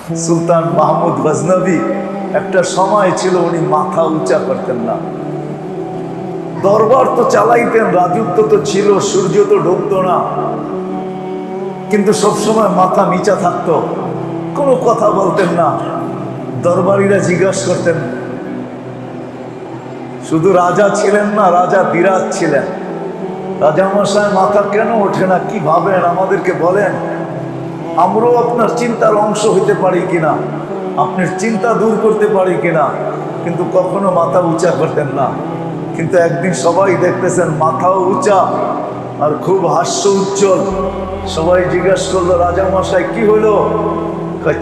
সুলতান মাহমুদ গজনবী একটা সময় ছিল উনি মাথা উঁচা করতেন না। দরবার তো চালাইতেন, রাজত্ব তো ছিল, সূর্য তো ঢুকতো না, কিন্তু সবসময় মাথা নিচা থাকতো, কোনো কথা বলতেন না। দরবারীরা জিজ্ঞাসা করতেন, শুধু রাজা ছিলেন না, রাজা বিরাজ ছিলেন। রাজা মশাই মাথা কেন ওঠে না, কি ভাবেন, আমাদেরকে বলেন, আমরাও আপনার চিন্তার অংশ হইতে পারি কিনা, আপনার চিন্তা দূর করতে পারি কিনা। কিন্তু কখনো মাথা উঁচা করতেন না। কিন্তু একদিন সবাই দেখতেছেন মাথাও উঁচা আর খুব হাস্য উজ্জ্বল। সবাই জিজ্ঞাসা করলো, রাজা মশাই কি হলো?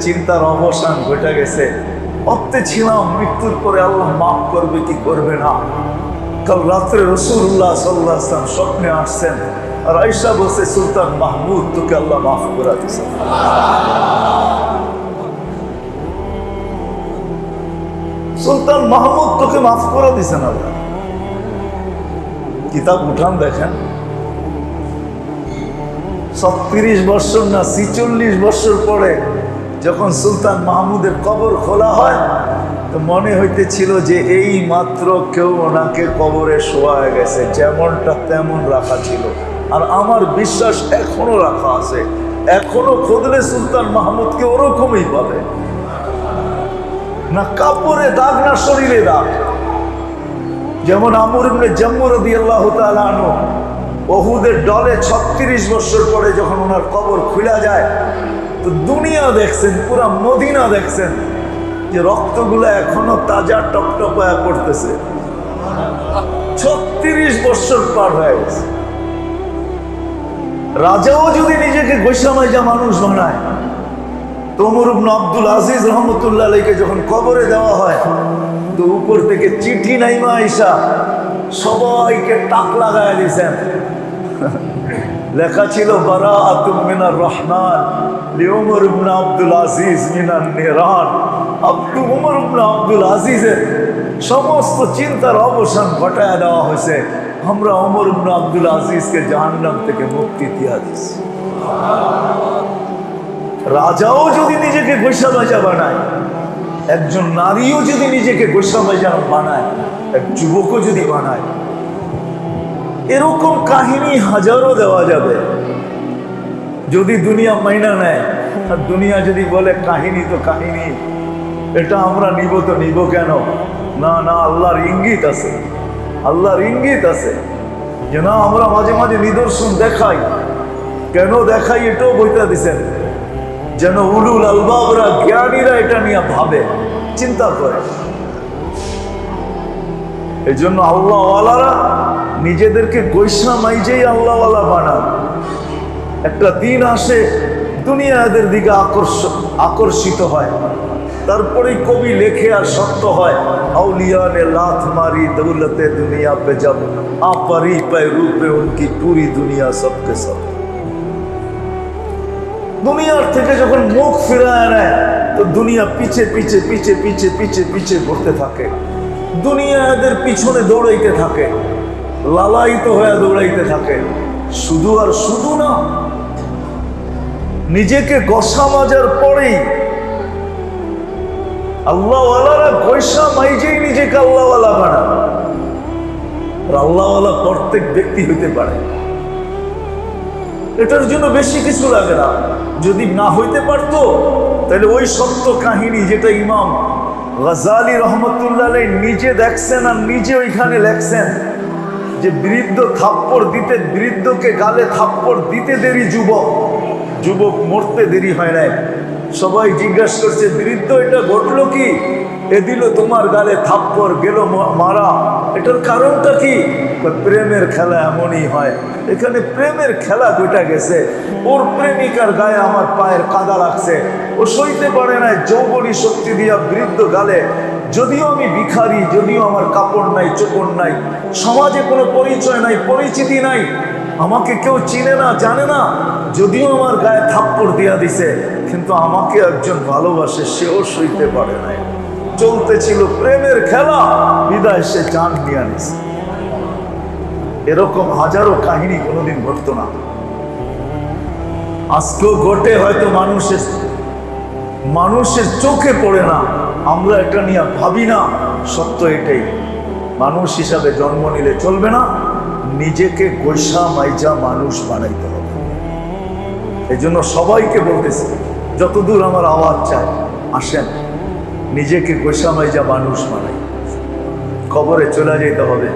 চিন্তার অবসান ঘটে গেছে। অক্তে ছিলাম, মৃত্যুর পরে আল্লাহ মাফ করবে কি করবে না। কাল রাত্রে রাসূলুল্লাহ সাল্লাল্লাহু আলাইহি ওয়াসাল্লাম স্বপ্নে আসছেন, আর আয়েশা বলছে, সুলতান মাহমুদ তোকে আল্লাহ মাফ করে দিয়েছে। সুলতান মাহমুদ তোকে মাফ করে দিয়েছেন আল্লাহ। কিতাব উঠান দেখেন, 36 বছর না 46 বছর পরে যখন সুলতান মাহমুদের কবর খোলা হয়, তো মনে হইতেছিল যে এই মাত্র কেউ ওনাকে কবরে শোয়া গেছে, যেমনটা তেমন রাখা ছিল। আর আমার বিশ্বাস এখনো রাখা আছে, এখনো খুদলে সুলতান মাহমুদকে ওরকমই পাবে, না কাপড়ে দাগ না শরীরে দাগ। যেমন আমর ইবনে জাম্মু রাদিয়াল্লাহু তাআলা আনহু উহুদের ডলে 36 বছর পরে যখন ওনার কবর খুলে যায়, তো দুনিয়া দেখছেন, পুরা মদিনা দেখছেন যে রক্তগুলো এখনো তাজা টপটপায়া পড়তেছে। 36 বছর পার হয়ে গেছে। রাজাও যদি নিজেকে গোসামাইজা মানুষ বানায়, তো ওমর ইবনে আব্দুল আজিজ রহমতুল্লাহ আলাইহিকে যখন কবরে দেওয়া হয়, তো উপর থেকে চিঠি নাইমা আইসা সবাইকে টাক লাগায় দিয়েছেন। লেখা ছিল, বারাআতুম মিনার রহমান লিওমর ইবনে আব্দুল আজিজ মিনান নিরান। ওমর ইবনে আব্দুল আজিজের সমস্ত চিন্তার অবসান ঘটায় দেওয়া হয়েছে। আমরা ওমর ইবনে আব্দুল আজিজকে জাহান্নাম থেকে মুক্তি দিয়া দিচ্ছি। রাজাও যদি নিজেকে গোসামাইজা বানায়, একজন নারীও যদি নিজেকে গোসামাইজা বানায়, এক যুবকও যদি বানায়, এরকম কাহিনী হাজারো দেওয়া যাবে যদি দুনিয়া মাইনা নেয়। আর দুনিয়া যদি বলে কাহিনী তো কাহিনী, এটা আমরা নিব তো নিব কেন? না না, আল্লাহর ইঙ্গিত আছে, আল্লাহর ইঙ্গিত আছে যে না, আমরা মাঝে মাঝে নিদর্শন দেখাই। কেন দেখাই এটাও বইটা দিছেন, যেন উলুল আলবাবরা, জ্ঞানীরা এটা নিয়ে ভাবে, চিন্তা করে। এই জন্য আল্লাহওয়ালারা নিজেদেরকে গৈসা মাইজেই আল্লাহওয়ালা বানান। একটা দিন আসে দুনিয়া এদের দিকে আকর্ষিত হয়, তারপরেই কবি লেখে আর সত্য হয়, আউলিয়া ने लात मारी दौलते दुनिया पे जब आ परी पे रूपे उनकी पूरी दुनिया सबके सब। দুনিয়ার থেকে যখন মুখ ফিরায় নেয়, তো দুনিয়া পিছে পিছে পিছে পিছে পিছে পিছে ঘুরতে থাকে। দুনিয়া এদের পিছনে দৌড়াইতে থাকে, লালায়িত হয়ে দৌড়াইতে থাকে। শুধু আর শুধু না, নিজেকে গোসা মাজার পরেই আল্লাহওয়ালারা গোসা মাইজেই নিজেকে আল্লাহওয়ালা বানান। আর আল্লাহওয়ালা প্রত্যেক ব্যক্তি হইতে পারে, এটার জন্য বেশি কিছু লাগে না। যদি না হইতে পারতো, তাহলে ওই সত্য কাহিনী যেটা ইমাম গাজালি রহমতুল্লাহ আলাইহি নিজে দেখছেন আর নিজে ওইখানে লেখছেন, যে বৃদ্ধ থাপ্পড় দিতে, বৃদ্ধকে গালে থাপ্পড় দিতে দেরি যুবক, যুবক মরতে দেরি হয় নাই। সবাই জিজ্ঞাসা করছে, বৃদ্ধ এটা ঘটলো কি? এ দিল তোমার গালে থাপ্পড়, গেল মারা, এটার কারণটা কি? প্রেমের খেলা এমনই হয়। এখানে প্রেমের খেলা ঘটে গেছে। ওর প্রেমিকার গায়ে আমার পায়ের কাদা লাগছে, ও সইতে পারে না যৌবনী শক্তি দিয়া বৃদ্ধ গালে। যদিও আমি ভিখারি, যদিও আমার কাপড় নাই, চোপড় নাই, সমাজে কোনো পরিচয় নাই, পরিচিতি নাই, আমাকে কেউ চিনে না, জানে না, যদিও আমার গায়ে থাপ্পড় দিয়া দিছে, কিন্তু আমাকে একজন ভালোবাসে, সেও সইতে পারে নাই। চলতেছিল প্রেমের খেলা, বিদায় সে জান নিয়ে নিছে। এরকম হাজারো কাহিনী কোনোদিন ঘটতো না, আজকেও ঘটে। হয়তো মানুষের মানুষের চোখে পড়ে না, আমরা এটা নিয়ে ভাবি না। সত্য এটাই, মানুষ হিসাবে জন্ম নিলে চলবে না, নিজেকে গৈসা মাইজা মানুষ বানাইতে হবে। এই জন্য সবাইকে বলতেছি, যতদূর আমার আওয়াজ চায়, আসেন নিজেকে গৈসা মাইজা মানুষ বানাই। কবরে চলে যেতে হবে,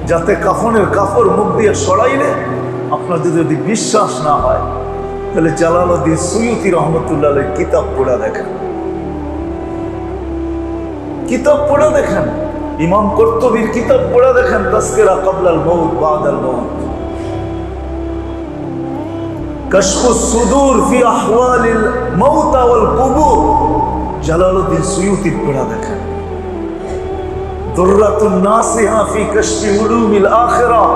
যাতে কাফনের কাপড় মুখ দিয়ে সরাইলে আপনাদের যদি বিশ্বাস না হয়, তাহলে জালালউদ্দিন সুয়ুতি রহমতুল্লাহ আলাইহির কিতাব পড়া দেখেন, কিতাব পড়া দেখেন, ইমাম কুরতুবীর কিতাব পড়া দেখেন, তাসকিরা ক্বাবলাল মাউত বাদাল মাউত, কাশফুস সুদূর ফি আহওয়ালিল মাউতা ওয়াল কুবুর, জালালউদ্দিন সুয়ুতি পড়া দেখেন, দুররাতুন নাসিহা ফি কাশফি উলুমিল আখিরাহ।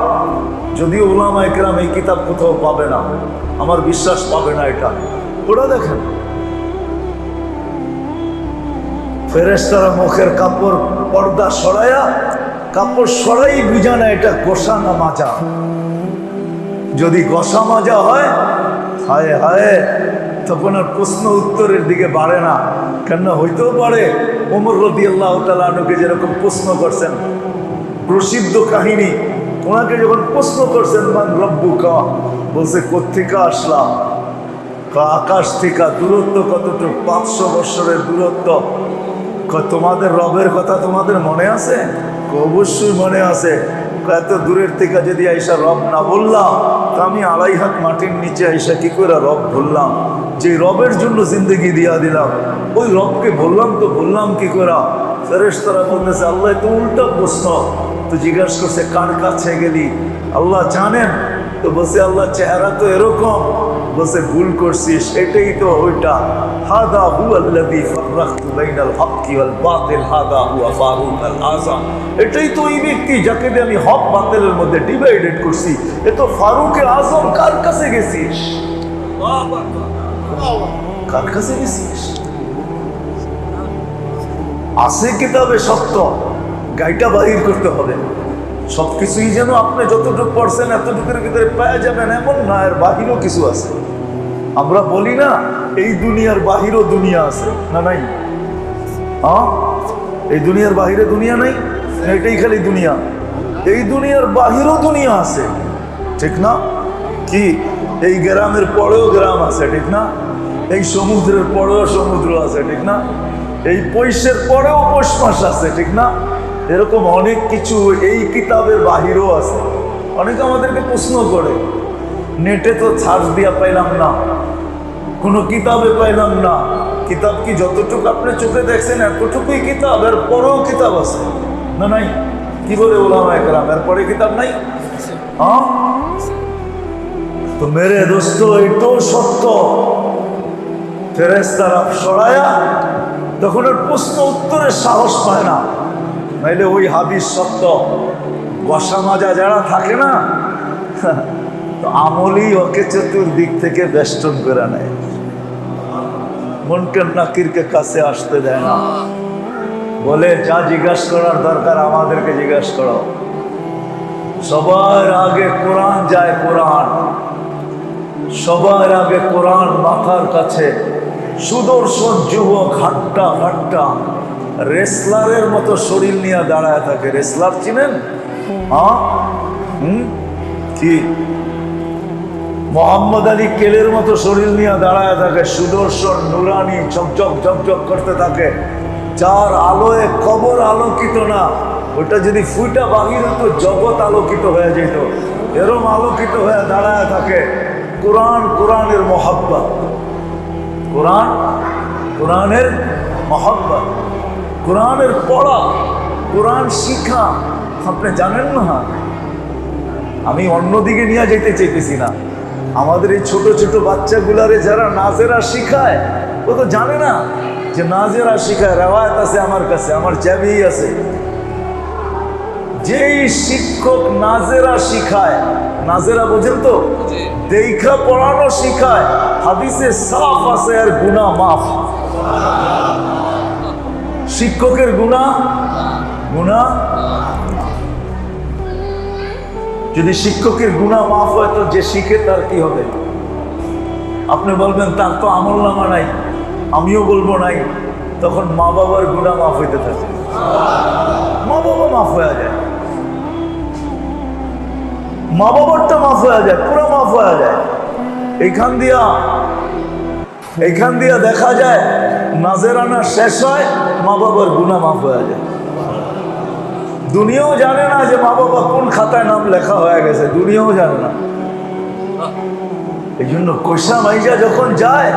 যদিও উলামায়ে কেরাম এই কিতাব কোথাও পাবে না, আমার বিশ্বাস পাবে না, এটা পড়া দেখেন। ফেরেশতারা মুখের কাপড় পর্দা সরাইয়া, কাপড় সরাই বুঝা না এটা গোসা না মাজা। যদি গোসা মাজা হয়, হায় হায়, তখন আর প্রশ্ন উত্তরের দিকে বাড়ে না। কেন হইতেও পারে ওমর রাদিয়াল্লাহু তাআলা আনহুকে যেরকম প্রশ্ন করছেন, প্রসিদ্ধ কাহিনী, ওনাকে যখন প্রশ্ন করছেন মান রব্বুকা, বলছে কোত্থেকে আসলাম, আকাশ থেকে দূরত্ব কতটুকু, 500 বৎসরের দূরত্ব। তোমাদের রবের কথা তোমাদের মনে আছে? অবশ্যই মনে আছে। এত দূরের থেকে যদি আইসা রব না বললাম, তা আমি 2.5 হাত মাটির নিচে আইসা কি করে রব বললাম? যে রবের জন্য জিন্দগি দিয়া দিলাম, ওই রবকে বললাম তো বললাম কি করে? ফেরেশতারা বলতেছে আল্লাহ তো উল্টা প্রশ্ন। তো জিজ্ঞাসা করছে কার কাছে গেলি? আল্লাহ জানেন। তো বলছে আল্লাহ চেহারা তো এরকম। বলছে ভুল করছিস, এটাই তো ওইটা। হাদা হুয়াল্লাযী ফাররাকতু বাইনাল হাক্কি ওয়াল বাতিল, হাদা হুয়া ফারুক আল আযম। এটাই তো ওই ব্যক্তি যাকে দিয়ে আমি হক বাতিলের মধ্যে ডিভাইডেড করছি। এ তো ফারুকে আযম। কার কাছে গেছিস? কার কাছে গেছিস? আছে কিতাবে সত্য, গাইটা বাহির করতে হবে। সবকিছুই যেন আপনি যতটুকু পড়ছেন এতটুকুর ভিতরে পাওয়া যাবেন এমন না, এর বাহিরও কিছু আছে। আমরা বলি না এই দুনিয়ার বাহিরও দুনিয়া আছে, না নাই? হ্যাঁ, এই দুনিয়ার বাহিরে দুনিয়া নাই, এটাই খালি দুনিয়া। এই দুনিয়ার বাহিরও দুনিয়া আছে, ঠিক না? কি এই গ্রামের পরেও গ্রাম আছে, ঠিক না? এই সমুদ্রের পরেও সমুদ্র আছে, ঠিক না? এই পৈশের পরেও পৌষ মাস আছে, ঠিক না? এরকম অনেক কিছু এই কিতাবের বাহিরও আছে। অনেকে আমাদেরকে প্রশ্ন করে, নেটে তো সার্চ দিয়া পাইলাম না, কোনো কিতাবে পাইলাম না। কিতাব কি যতটুকু আপনি চোখে দেখছেন এতটুকুই কিতাব? এর পরেও কিতাব আছে, না নাই? কি বলে উলামায়ে কেরাম, এর পরে কিতাব নাই? হ্যাঁ, তো মেরে দোস্ত এটাও সত্য। ফেরেশতারা সরায়া তখন ওর প্রশ্ন উত্তরের সাহস পায় না। নাইলে ওই হাদিস সত্য, গোসা মাজা যারা থাকে না, তো আমলি ওকে চতুর্দিক থেকে বেষ্টন করে নেয়, মুনকার নাকিরকে কাছে আসতে দেয় না। বলে যা জিজ্ঞাসা করার দরকার আমাদেরকে জিজ্ঞাসা করো। সবার আগে কোরআন যায়, কোরআন সবার আগে, কোরআন মাথার কাছে। সুদর্শন যুবক হাট্টা হাট্টা রেসলারের মতো শরীর নিয়ে দাঁড়ায় থাকে। রেসলার চিনেন? হ্যাঁ, কি মোহাম্মদ আলী কেলের মতো শরীর নিয়ে দাঁড়ায় থাকে, সুদর্শন নুরানি ঝকঝক ঝকঝক করতে থাকে, যার আলোয় কবর আলোকিত না, ওটা যদি ফুটা বাহির হতো জগৎ আলোকিত হয়ে যেত। এরম আলোকিত হয়ে দাঁড়ায় থাকে। কোরআন, কোরআনের মহব্বত, কোরআন, কোরআনের মহব্বত, কোরআনের পড়া, কোরআন শিখা। আপনি জানেন না, আমি অন্যদিকে নিয়ে যেতে চাইতেছি না। আমাদের এই ছোট ছোট বাচ্চাগুলারে যারা নাজেরা শিখায়, ও তো জানে না যে নাজেরা শিখায়। রেওয়ায়ত আছে আমার কাছে, আমার চাবি আছে। যেই শিক্ষক নাজেরা শিখায়, নাজেরা বোঝেন তো, দেখা পড়ানো শিখায়, হাদিসে সাফ আছে আর গুনাহ মাফ। শিক্ষকের গুনাহ, গুনাহ যদি শিক্ষকের গুনাহ মাফ হয়, তো যে শিখে তার কি হবে? আপনি বলবেন তার তো আমলনামা নাই। আমিও বলবো নাই, তখন মা বাবার গুনাহ মাফ হইতে থাকে। মা বাবা মাফ হয়ে যায়, মা বাবারটা মাফ হয়ে যায়, পুরো মাফ হয়ে যায়। এইখান দিয়া দেখা যায় নাজেরানা শেষ হয়, মা বাবার গুনাহ মাফ হয়ে যায়। দুনিয়াও জানে না যে মা বাবা কোন খাতায় নাম লেখা হয়ে গেছে, দুনিয়াও জানে না। এই জন্য কইসা মাইজা যখন যায়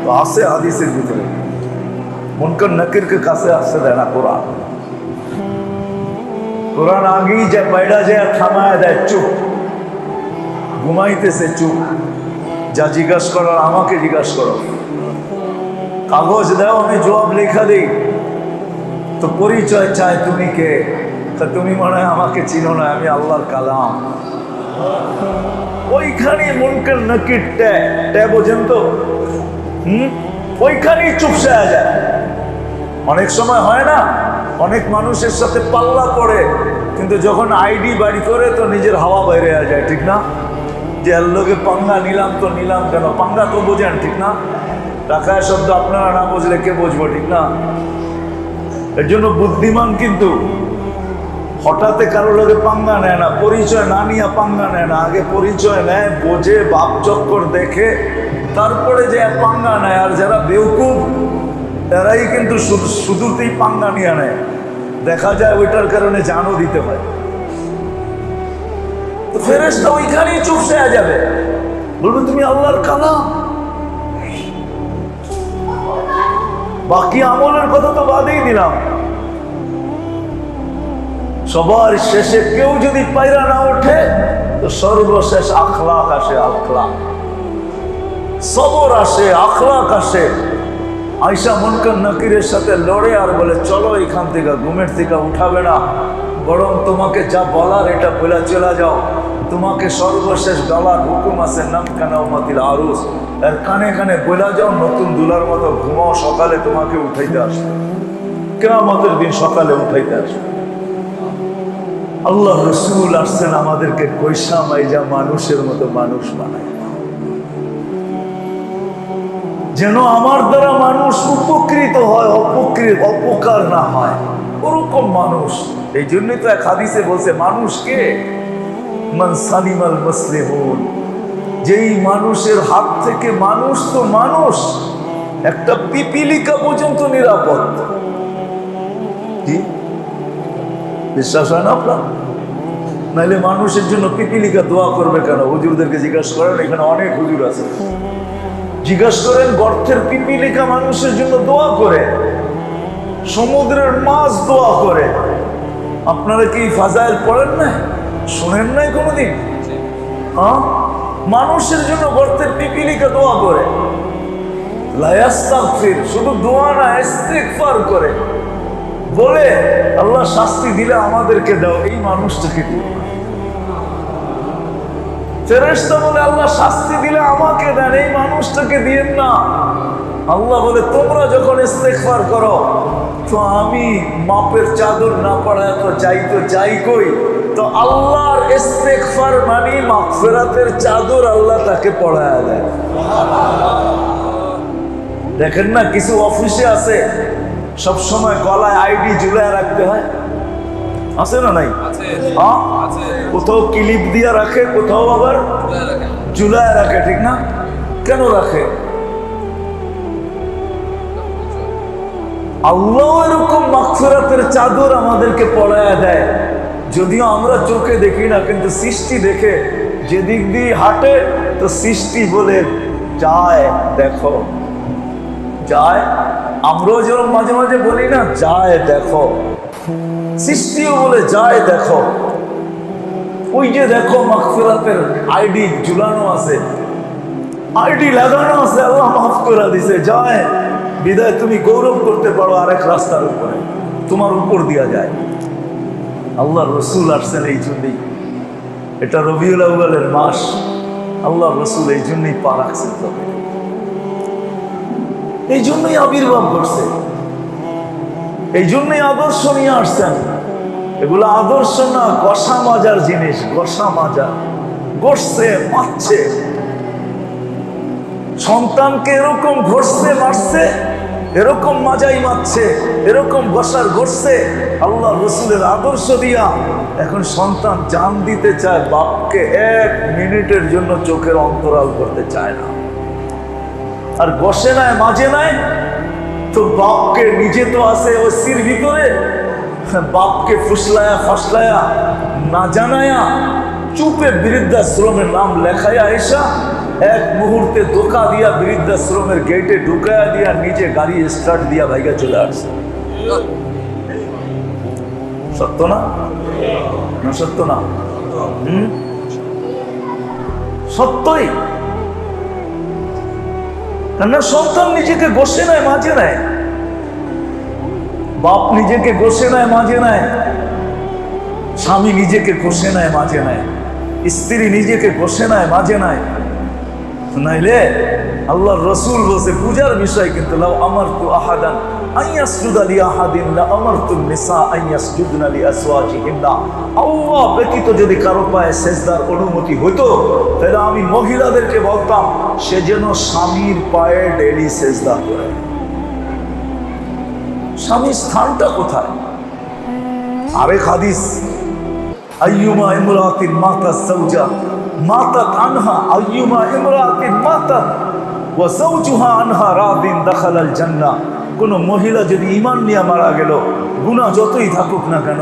তো আসে হাদিসের ভিতরে, মুনকার নাকিরকে কাছে আসতে দেয় না কোরআন। কোরআন আগেই যে বাইরা যায় থামায় দেয়, চুপ, ঘুমাইতেছে চুপ, যা জিজ্ঞাসা করার আমাকে জিজ্ঞাসা করো, কাগজ দাও আমি জবাব লেখা দিই। তো পরিচয় চায়, তুমি কে? তুমি মনে হয় আমাকে চিনো না, আমি আল্লাহর কালাম। ওইখানে মুনকার নাকির ট্যা বোঝেন তো, ওইখানেই চুপসে যায়। অনেক সময় হয় না, অনেক মানুষের সাথে পাল্লা পড়ে, কিন্তু যখন আইডি বাড়ি করে তো নিজের হাওয়া বাইরে যায়, ঠিক না? যে আল্লোকে পাঙ্গা নিলাম তো নিলাম কেন? পাঙ্গা তো বোঝেন, ঠিক না? টাকায় শব্দ আপনারা না বুঝলে কে বুঝবো, ঠিক না? এর জন্য বুদ্ধিমান কিন্তু হঠাৎ কারো লোকে পাঙ্গা নেয় না, পরিচয় না নিয়ে পাঙ্গা নেয় না, আগে পরিচয় নেয়, বোঝে, বাপ চক্কর দেখে, তারপরে যে পাঙ্গা নেয়। আর যারা বেউকুফ তারাই কিন্তু শুধুতেই পাঙ্গা নিয়ে নেয়, দেখা যায় ওইটার কারণে জানও দিতে হয়। তো ফেরেশতা ওইখানেই চুপসে যাবে, বলবে তুমি আল্লাহর কালাম। বাকি আমলের কথা তো বাদেই দিলাম, সবার শেষে কেউ যদি পায়রা না ওঠে তো সর্বশেষ আখলাক আসে, আখলাক, সবর আসে, আখলাক আসে। আয়েশা মুনকার নাকিরের সাথে লড়ে আর বলে, চলো এখান থেকে, ঘুমের থেকে উঠাবে না, বরং তোমাকে যা বলার এটা বলে চলে যাও। তোমাকে সর্বশেষ বলার হুকুম আছে, নাম কানাউমাতিল আরুস, আর কানে কানে বলে যাও, নতুন দুলার মতো ঘুমাও, সকালে তোমাকে উঠাইতে আসবে, কিয়ামতের দিন সকালে উঠাইতে আসবে। আল্লাহ রসুল আসছেন আমাদেরকে কইসা মাইজা মানুষের মতো মানুষ বানায়, যেন আমার দ্বারা মানুষ উপকৃত হয়, অপকার না হয়, ওরকম মানুষ। এই জন্যই তো এক হাদিসে বলছে, মানুষকে মান সালিমাল মুসলিমুন, যেই মানুষের হাত থেকে মানুষ তো মানুষ, একটা পিপিলিকা পর্যন্ত নিরাপদ। কি বিশ্বাস হয় না আপনার? নাইলে মানুষের জন্য পিপিলিকা দোয়া করবে কেন? হুজুরদেরকে জিজ্ঞাসা করেন, এখানে অনেক হুজুর আছে, জিজ্ঞাসা করেন, গর্তের পিপিলিকা মানুষের জন্য দোয়া করে, সমুদ্রের মাছ দোয়া করে। আপনারা কি ফাজাইল পড়েন না, শোনেন নাই কোনোদিন? হ্যাঁ, মানুষের জন্য গর্তের পিপিলিকা দোয়া করে, লায়াস্তাগফির, শুধু দোয়া না, ইস্তিগফার করে, বলে আল্লাহ শাস্তি দিলে আমাদেরকে দাও, এই মানুষটাকে দিও। ফেরেশতা বলে, আল্লাহ শাস্তি দিলে আমাকে দেন, এই মানুষটাকে দিয়েন না। আল্লাহ বলে, তোমরা যখন ইস্তেগফার করো তো আমি মাপের চাদর না পড়ায় তো যাই কই, তো আল্লাহর ইস্তেগফার মানে মাগফিরাতের চাদর আল্লাহ তাকে পড়ায় দেয়। দেখেন না, কিছু অফিসে আছে সবসময় গলায় আইডি ঝুলায় রাখতে হয়, আছে না নাই? কোথাও ক্লিপ দিয়া রাখে, কোথাও আবার ঝুলায় রাখে, ঠিক না? কেন রাখে? আল্লাহ এরকম মাগফিরাতের চাদর আমাদেরকে পড়ায়া দেয়, যদিও আমরা চোখে দেখি না, কিন্তু সৃষ্টি দেখে, যেদিক দিয়ে হাঁটে তো সৃষ্টি বলে যায় দেখো, যায়। আমরাও যেরকম মাঝে মাঝে বলি না, যায় দেখো, সৃষ্টিও বলে যায় দেখো। ওই যে দেখো মাগফিরাতের আইডি ঝুলানো আছে, আইডি লাগানো আছে, আল্লাহ মাফ করে দিছে, যায় বিদায় তুমি গৌরব করতে পারো আরেক রাস্তার উপরে, তোমার উপর দিয়া যায়। আল্লাহ রসুল আসছেন এই জন্যই, এটা রবিউল আউয়ালের মাস, আল্লাহ রসুল এই জন্যই পা রাখছেন, তবে এই জন্যই আবির্ভাব করছে, এই জন্যই আদর্শ নিয়ে আসছেন। এগুলো আদর্শ না, গসা মাজার জিনিস, গসা মাজা, গসছে মারছে। সন্তানকে এরকম ঘষছে মারছে, এরকম মাজাই মারছে, এরকম ঘষার ঘষছে আল্লাহ রসুলের আদর্শ দিয়া। এখন সন্তান জান দিতে চায়, বাপকে 1 মিনিটের জন্য চোখের অন্তরাল করতে চায় না। আর ঘষে নাই মাঝে নাই তো বাপকে নিজে তো আছে ওসির ভিতরে, বাপকে ফুসলায়া ফাসলায়া না জানায়া চুপে বৃদ্ধাশ্রমের নাম লেখায়া এসা 1 মুহূর্তে ধোকা দিয়া বৃদ্ধাশ্রমের গেটে ঢুকায়া দিয়া নিজে গাড়ি স্টার্ট দিয়া ভাইগা চলে আসছে। সত্য না? না সত্য না? সত্যই। কেননা সন্তান নিজেকে ঘষে নেয় মাঝে নেয়, বাপ নিজেকে ঘষে নেয় মাঝে নেয়, স্বামী নিজেকে ঘষে নেয় মাঝে নেয়, স্ত্রী নিজেকে ঘষে নেয় মাঝে নেয়। নাইলে আল্লাহর রসুল বলছে পূজার বিষয় কিন্তু লাউ আমারতু আহাদান আইয়াসজুদা লিআহাদিন লা আমারতুন নিসা আইয়াসজুদনা লিআজওয়াজিহিন্না। আল্লাহ ব্যতীত যদি কারো পায়ে সেজদার অনুমতি হতো তাহলে আমি মহিলাদেরকে বলতাম সে যেন স্বামীর পায়ে ডেইলি সেজদা করে। স্বামীর স্থানটা কোথায়? আরেক হাদিস, আইয়ুমা ইমরাতিন মাতাত যাওজা মাতাত আনহা আইয়ুমা ইমরাতিন মাতাত ওয়া যাওজুহা আনহা রাদিন দাখালাল জান্নাহ। কোন মহিলা যদি ঈমান নিয়ে মারা গেল, গুনাহ যতই থাকুক না কেন,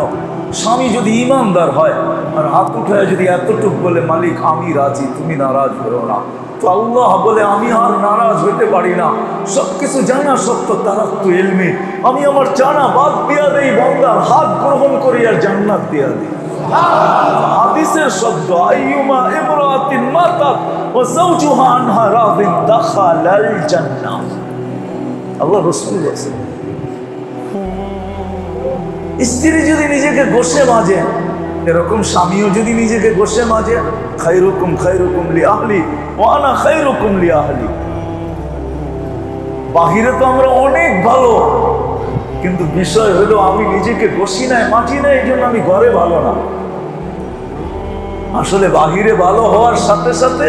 স্বামী যদি ঈমানদার হয় আর হাত উঠায় যদি এতটুক বলে মালিক আমি রাজি, তুমি নারাজ হও না, তো আল্লাহ বলে আমি আর নারাজ হইতে পারি না। সবকিছু জানা সত্য তারাক্তু ইলমি, আমি আমার জানা বাদ দিয়া দেই, বান্দার হাত গ্রহণ করি আর জান্নাত দিয়া দিই। হাদিসের শব্দ আইয়ুমা ইমরাতিন মাতাত ওয়া যাওজুহা আনহা রাদিন দাখালাল জান্নাহ। আল্লাহ রাসূল বলেছেন স্ত্রী যদি নিজেকে ঘষে মাজে, এরকম স্বামীও যদি নিজেকে ঘষে মাজে, খায়রুকুম খায়রুকুম লিআহলি ওয়া আনা খায়রুকুম লিআহলি। বাহিরে তো আমরা অনেক ভালো, কিন্তু বিষয় হলো আমি নিজেকে ঘষি নাই মাজি নাই, এই জন্য আমি ঘরে ভালো না। আসলে বাহিরে ভালো হওয়ার সাথে সাথে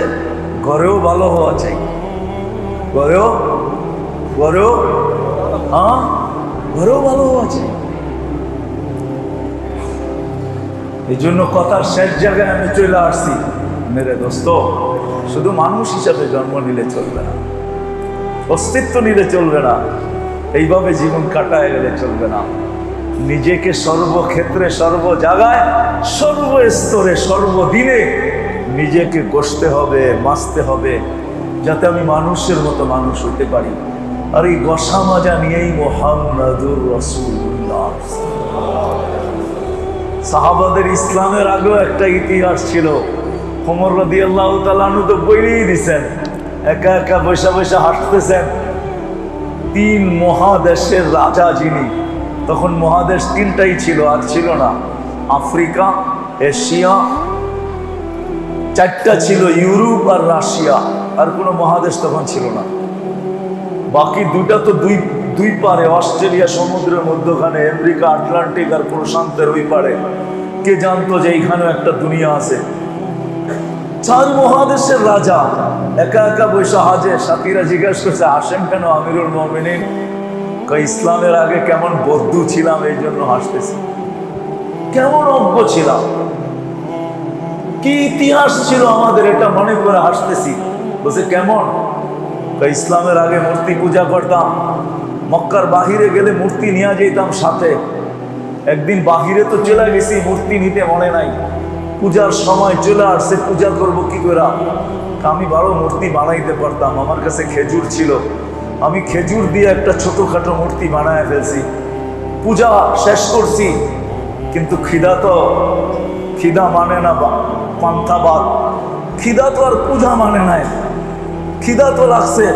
ঘরেও ভালো হওয়া চাই। ঘরেও ঘরেও হ্যাঁ ঘরেও ভালো হওয়া চাই। এই জন্য কথার শেষ জায়গায় আমি চলে আসছি, মেরে দোস্ত, শুধু মানুষ হিসাবে জন্ম নিলে চলবে না, অস্তিত্ব নিলে চলবে না, এইভাবে জীবন কাটায় গেলে চলবে না। নিজেকে সর্বক্ষেত্রে সর্ব জায়গায় সর্বস্তরে সর্বদিনে নিজেকে কষতে হবে, মাজতে হবে, যাতে আমি মানুষের মতো মানুষ হইতে পারি। আর এই গসা মাজা নিয়েই মুহাম্মাদুর রাসূলুল্লাহ। সাহাবাদের ইসলামের আগেও একটা ইতিহাস ছিল। ওমর রাদিয়াল্লাহু তাআলা আনহু তো বইলেই দিছেন, একা একা বৈশা বৈশা হাঁটতেছেন। 3 মহাদেশের রাজা যিনি, তখন মহাদেশ 3টাই ছিল, আর ছিল না। আফ্রিকা, এশিয়া, 4টা ছিল, ইউরোপ আর রাশিয়া, আর কোনো মহাদেশ তখন ছিল না। বাকি 2টা তো দুই পারে, অস্ট্রেলিয়া সমুদ্রের মধ্যখানে, আমেরিকা আটলান্টিক আর প্রশান্তের ওই পারে। কে জানতো যে এইখানেও একটা দুনিয়া আছে? 4 মহাদেশের রাজা একা একা বৈশা হাজে। সাথীরা জিজ্ঞেস করছে আসেন কেন আমিরুল মুমিনিন? ইসলামের আগে কেমন বদ্ধু ছিলাম, এই জন্য হাসতেছি। কেমন অজ্ঞ ছিলাম, কি ইতিহাস ছিল আমাদের, এটা মনে করে হাসতেছি। বলছে কেমন? ইসলামের আগে মূর্তি পূজা করতাম, মক্কার বাহিরে গেলে মূর্তি নিয়ে যেতাম সাথে। একদিন বাহিরে তো চলে গেছি, মূর্তি নিতে মনে নাই, পূজার সময় চলে আসছে, পূজা করব কি করে? আমি ভালো মূর্তি বানাইতে পারতাম, আমার কাছে খেজুর ছিল, আমি খেজুর দিয়ে একটা ছোটখাটো মূর্তি বানায় ফেলছি। পূজা শেষ করছি, কিন্তু খিদা মানে না, পান্থাবাদ, খিদা তো আর পূজা মানে নাই। খিদা তো লাগছে,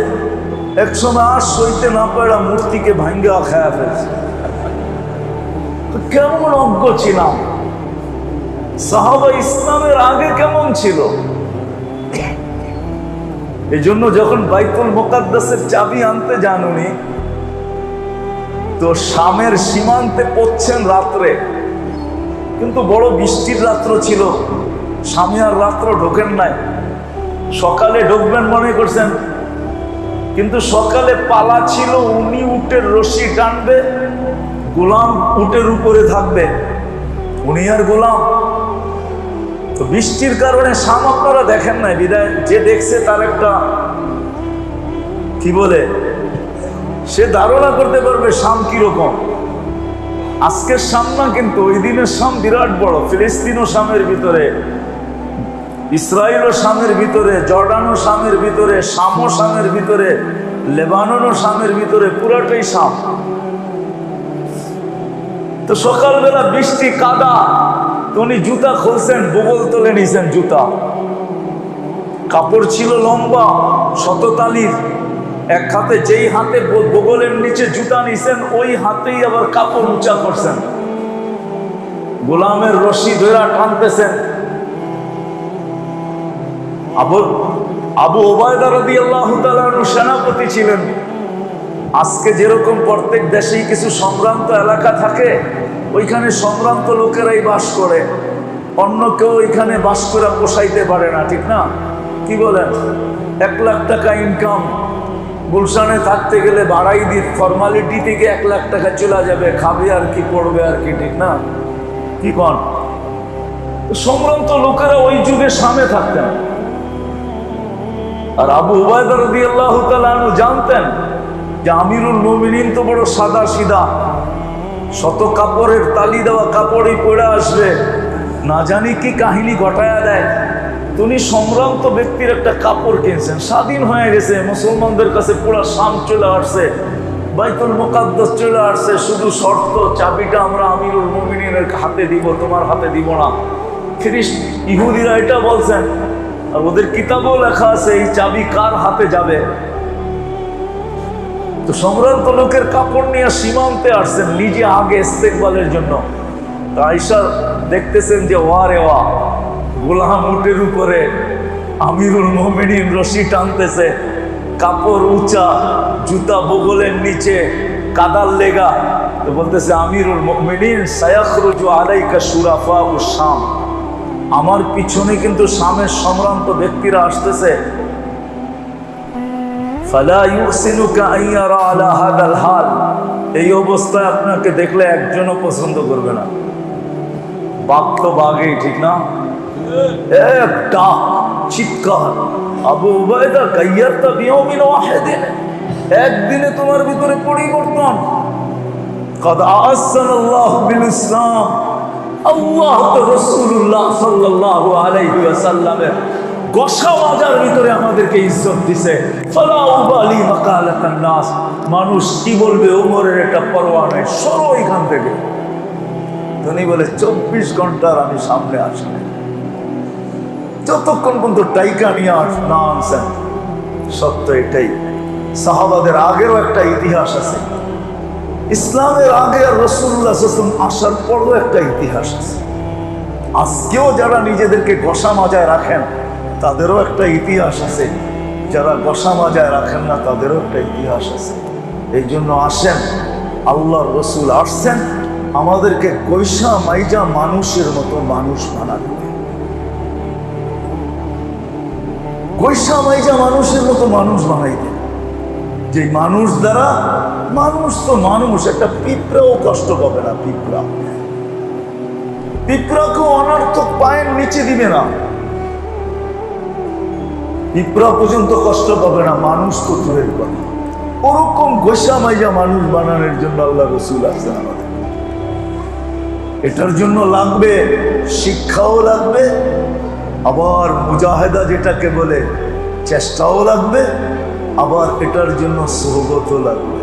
একসময় আর সইতে না পারা মূর্তিকে ভাঙ্গা খায়া ফেলছে। কেমন অজ্ঞ ছিলাম! সাহাবা ইসলামের আগে কেমন ছিল! এই জন্য যখন বাইতুল মুকাদ্দাসের চাবি আনতে যান উনি, তো শামের সীমান্তে পড়ছেন রাত্রে, কিন্তু বড় বৃষ্টির রাত্র ছিল, শামে আর রাত্র ঢোকেন নাই। সকালে ঢুকবেন মনে করছেন, কিন্তু সকালে পালা ছিল উনি উটের রশি টানবে, গোলাম উটের উপরে থাকবে, উনি আর গোলাম। তো বৃষ্টির কারণে শাম আপনারা দেখেন নাই, বিদায় যে দেখছে তার একটা কি বলে, সে ধারণা করতে পারবে শাম কিরকম। আজকের শাম না, কিন্তু ওই দিনের শাম বিরাট বড়। ফিলিস্তিন ও শামের ভিতরে, ইসরায়েল ও শামের ভিতরে, জর্ডান ও শামের ভিতরে, শাম ও শামের ভিতরে, লেবানন ও শামের ভিতরে, পুরাটাই শাম। তো সকালবেলা বৃষ্টি, কাদা, তো উনি জুতা খুলছেন, বগল তুলে নিছেন জুতা। কাপড় ছিল লম্বা শততালির, এক হাতে, যেই হাতে বগলের নিচে জুতা নিছেন ওই হাতেই আবার কাপড় উঁচা করছেন, গোলামের রশি ধরে টানতেছেন। আবু ওবায়দা রাদিয়াল্লাহু তাআলা সেনাপতি ছিলেন। আজকে যেরকম প্রত্যেক দেশেই কিছু সম্ভ্রান্ত এলাকা থাকে, ওইখানে সম্ভ্রান্ত লোকেরাই বাস করে, অন্য কেউ ওইখানে বাস করে পোষাইতে পারে না, ঠিক না? কি বলেন? 1 লাখ টাকা ইনকাম, গুলশানে থাকতে গেলে ভাড়াই দিন, ফর্মালিটি থেকে 1 লাখ টাকা চলে যাবে, খাবে আর কি, পড়বে আর কি, ঠিক না? কি কন? সম্ভ্রান্ত লোকেরা ওই যুগে শামে থাকতেন। আর আবু উবায়দা রাদিয়াল্লাহু তাআলা আনহু জানতেন যে আমিরুল মুমিনিন তো বড় সাদা সিধা, শত কাপড়ের তালি দেওয়া কাপড়ই পরে আসবে, না জানি কি কাহিনী ঘটায়া দেয়। তিনি সম্ভ্রান্ত ব্যক্তির একটা কাপড় কিনছেন, স্বাধীন হয়ে গেছে, মুসলমানদের কাছে পুরো শাম চলে আসছে, বাইতুল মুকাদ্দাস চলে আসছে, শুধু শর্ত চাবিটা আমরা আমিরুল মুমিনিনের হাতে দিব, তোমার হাতে দিব না। ইহুদিরা এটা বলছেন, আর ওদের কিতাবেও লেখা আছে এই চাবি কার হাতে যাবে। তো সম্ভ্রান্ত লোকের কাপড় নিয়ে সীমান্তে আসছেন নিজে আগে ইস্তেকবালের জন্য। তো আয়েশা দেখতেছেন যে ওয়া রে ওয়া, গোলাম উটের উপরে, আমিরুল মুমিনিন রশি টানতেছে, কাপড় উঁচা, জুতা বগলের নিচে, কাদার লেগা। তো বলতেছে আমিরুল মুমিনিন সায়াখরুজু আলাইকা শুরাফাউ শাম, আমার পিছনে কিন্তু শামের সম্ভ্রান্ত ব্যক্তিরা আসতেছে। ফালা ইউসিনুকা আইয়ারা আলা হাদাল হাল, এই অবস্থায় আপনাকে দেখলে একজনও পছন্দ করবে না। বাঘ তো বাঘই, ঠিক না? একটা চিৎকার, আবু উবায়দা গাইয়ারতা বিয়ৌমিন ওয়াহিদিন, একদিনে তোমার ভিতরে পরিবর্তন। কদ আসানাল্লাহু বিল ইসলাম, আল্লাহ তো রাসূলুল্লাহ সাল্লাল্লাহু আলাইহি ওয়াসাল্লামের গোসা মাজার ভিতরে আমাদেরকে ইজ্জত দিছে। ফালা উবালি মাকালাতান নাস, মানুষ কি বলবে ওমরের একটা পরোয়া নেই, সরো এখান থেকে। উনি বলে 24 ঘন্টার আমি সামনে আসি, যতক্ষণ পর্যন্ত টাইকা নিয়ে না আনছেন। সত্য এটাই, সাহাবাদের আগেরও একটা ইতিহাস আছে, ইসলামের আগে আর রাসূলুল্লাহ সাল্লাল্লাহু আলাইহি ওয়াসাল্লাম আসার পরও একটা ইতিহাস আছে। আজকেও যারা নিজেদেরকে গোসা মাজায় রাখেন তাদেরও একটা ইতিহাস আছে, যারা গোসা মাজায় রাখেন না তাদেরও একটা ইতিহাস আছে। এই জন্য আসেন, আল্লাহর রাসূল আসছেন আমাদেরকে গৈসা মাইজা মানুষের মতো মানুষ বানাতে, গৈসা মাইজা মানুষের মতো মানুষ বানাইতে, যে মানুষ দ্বারা, মানুষ তো মানুষ, একটা পিঁপড়াও কষ্ট পাবে না। পিঁপড়াকেও অনর্থক পায়ের নিচে দিবে না, পিঁপড়া পর্যন্ত কষ্ট পাবে না, মানুষ তো দূরের কথা। ওরকম গোসা মাইজা মানুষ বানানোর জন্য আল্লাহ রাসূল আসছেন আমাদের। এটার জন্য লাগবে শিক্ষাও লাগবে, আবার মুজাহেদা যেটাকে বলে চেষ্টাও লাগবে, আবার এটার জন্য সোহবতও লাগবে।